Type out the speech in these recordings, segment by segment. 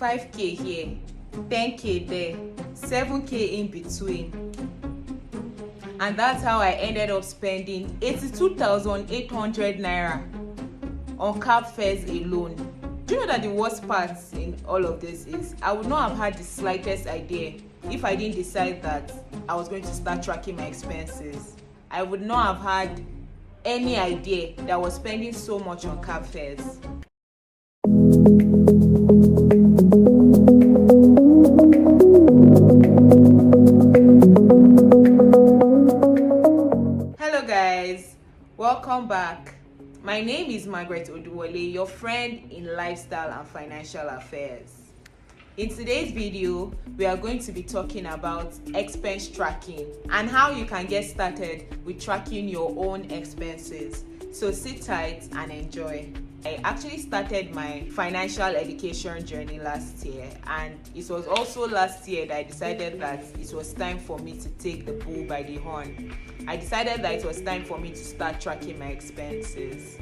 5k here, 10k there, 7k in between. And that's how I ended up spending 82,800 naira on cab fares alone. Do you know that the worst part in all of this is I would not have had the slightest idea if I didn't decide that I was going to start tracking my expenses. I would not have had any idea that I was spending so much on cab fares. Hello guys, welcome back. My name is Margaret Oduwole, your friend in lifestyle and financial affairs. In today's video, we are going to be talking about expense tracking and how you can get started with tracking your own expenses. So sit tight and enjoy. I actually started my financial education journey last year, and it was also last year that I decided that it was time for me to take the bull by the horn. I decided that it was time for me to start tracking my expenses.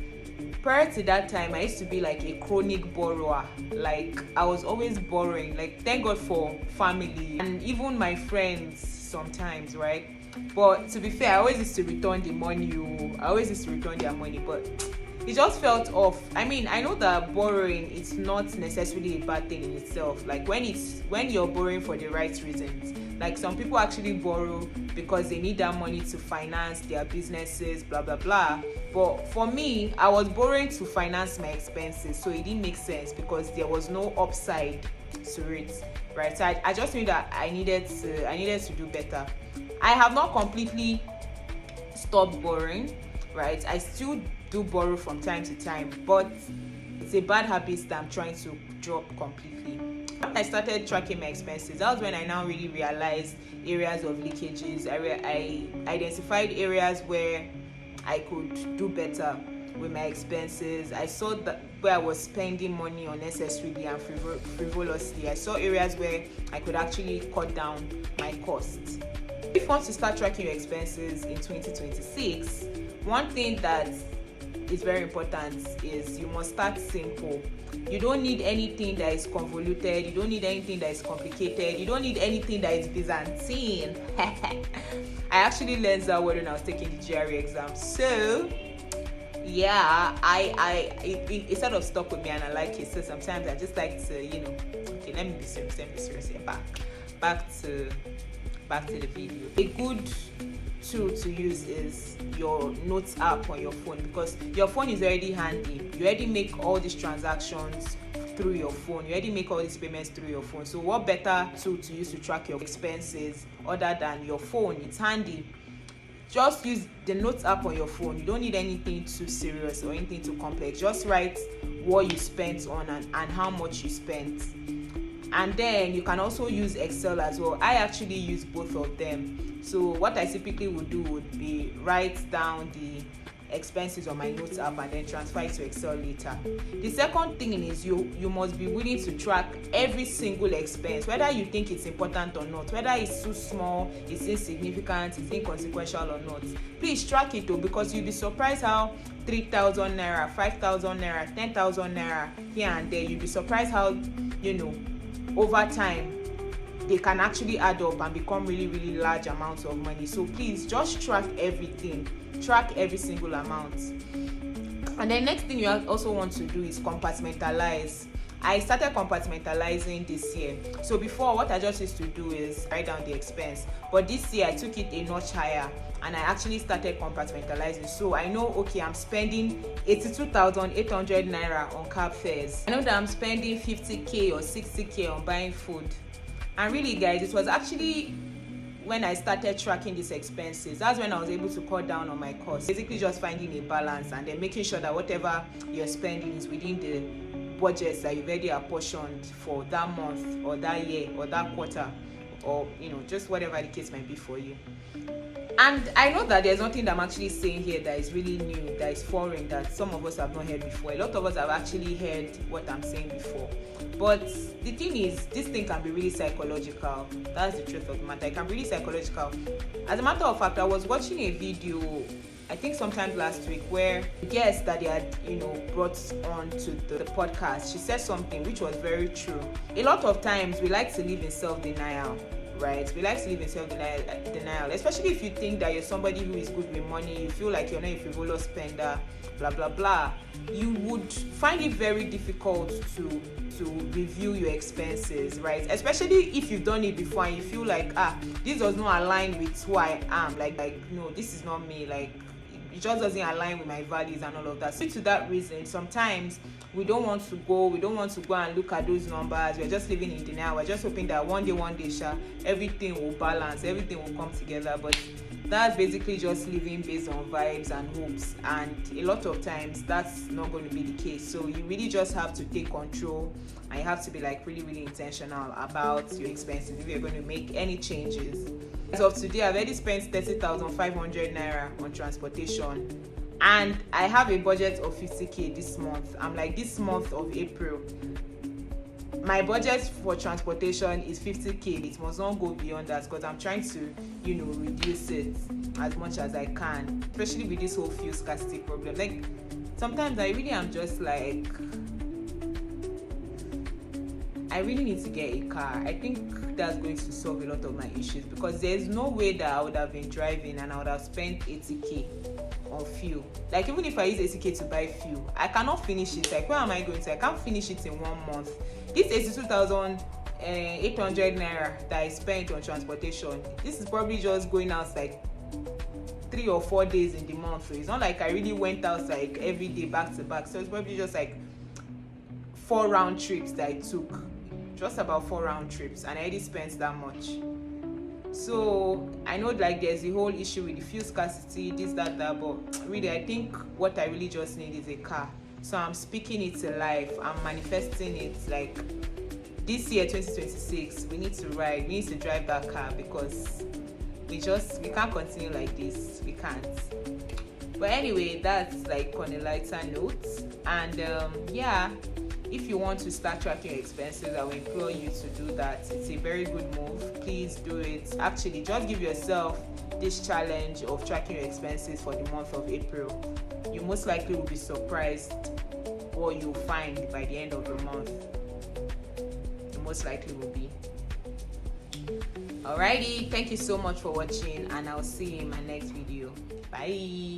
Prior to that time, I used to be like a chronic borrower. Like, I was always borrowing. Like, thank God for family and even my friends sometimes, right? But to be fair, I always used to return the money. I always used to return their money, but it just felt off. I mean, I know that borrowing is not necessarily a bad thing in itself. Like, when you're borrowing for the right reasons. Like, some people actually borrow because they need that money to finance their businesses, blah blah blah. But for me, I was borrowing to finance my expenses, so it didn't make sense because there was no upside to it, right? So I just knew that I needed to do better. I have not completely stopped borrowing, right? I still do borrow from time to time, but it's a bad habit that I'm trying to drop completely. When I started tracking my expenses, that was when I now really realized areas of leakages. I identified areas where I could do better with my expenses. I saw that where I was spending money unnecessarily and frivolously. I saw areas where I could actually cut down my costs. If you want to start tracking your expenses in 2026, one thing that is very important is you must start simple. You don't need anything that is convoluted. You don't need anything that is complicated. You don't need anything that is Byzantine. I actually learned that word when I was taking the GRE exam. So yeah, it sort of stuck with me and I like it. So sometimes I just like to, okay, let me be serious here. Back to the video. A good tool to use is your notes app on your phone, because your phone is already handy. You already make all these transactions through your phone. You already make all these payments through your phone. So what better tool to use to track your expenses other than your phone? It's handy. Just use the notes app on your phone. You don't need anything too serious or anything too complex. Just write what you spent on and how much you spent. And then you can also use Excel as well. I actually use both of them. So what I typically would do would be write down the expenses on my notes app and then transfer it to Excel later. The second thing is you must be willing to track every single expense, whether you think it's important or not, whether it's too small, it's insignificant, it's inconsequential or not. Please track it though, because you'll be surprised how 3,000 naira, 5,000 naira, 10,000 naira here and there, you'll be surprised how, over time they can actually add up and become really, really large amounts of money. So please just track everything. Track every single amount. And then next thing you also want to do is compartmentalize. I started compartmentalizing this year. So before, what I just used to do is write down the expense. But this year I took it a notch higher and I actually started compartmentalizing. So I know, okay, I'm spending 82,800 naira on cab fares. I know that I'm spending 50k or 60k on buying food. And really guys, it was actually when I started tracking these expenses, that's when I was able to cut down on my costs. Basically just finding a balance and then making sure that whatever you're spending is within the budgets that you've already apportioned for that month or that year or that quarter, or just whatever the case might be for you. And I know that there's nothing that I'm actually saying here that is really new, that is foreign, that some of us have not heard before. A lot of us have actually heard what I'm saying before. But the thing is, this thing can be really psychological. That's the truth of the matter. It can be really psychological. As a matter of fact, I was watching a video I think sometimes last week, where the guest that they had, brought on to the podcast, she said something which was very true. A lot of times we like to live in self-denial, right? We like to live in self-denial, especially if you think that you're somebody who is good with money, you feel like you're not a frivolous spender, blah blah blah. You would find it very difficult to review your expenses, right? Especially if you've done it before and you feel like, this does not align with who I am, like no, this is not me, like it just doesn't align with my values and all of that. So to that reason, sometimes we don't want to go and look at those numbers. We're just living in denial. We're just hoping that one day everything will balance, everything will come together. But that's basically just living based on vibes and hopes, and a lot of times that's not going to be the case. So you really just have to take control, and you have to be like really, really intentional about your expenses if you're going to make any changes. As of today, I've already spent 30,500 naira on transportation, and I have a budget of 50k this month. I'm like, this month of April, my budget for transportation is 50k. It must not go beyond that, because I'm trying to reduce it as much as I can, especially with this whole fuel scarcity problem. Like sometimes I really am just like, I really need to get a car. I think that's going to solve a lot of my issues, because there's no way that I would have been driving and I would have spent 80k on fuel. Like even if I use 80k to buy fuel, I cannot finish it. Like where am I going to? I can't finish it in 1 month. This 82,800 naira that I spent on transportation, this is probably just going out like 3 or 4 days in the month. So it's not like I really went out like every day back to back. So it's probably just like 4 round trips that I took, just about 4 round trips, and I already spent that much. So I know like there's a whole issue with the fuel scarcity, this, that, but really I think what I really just need is a car. So I'm speaking it to life, I'm manifesting it. Like this year 2026, we need to drive that car, because we can't continue like this. We can't. But anyway, that's like on a lighter note. And if you want to start tracking your expenses, I will implore you to do that. It's a very good move. Please do it. Actually, just give yourself this challenge of tracking your expenses for the month of April. You most likely will be surprised what you'll find by the end of the month. You most likely will be. Alrighty, thank you so much for watching, and I'll see you in my next video. Bye.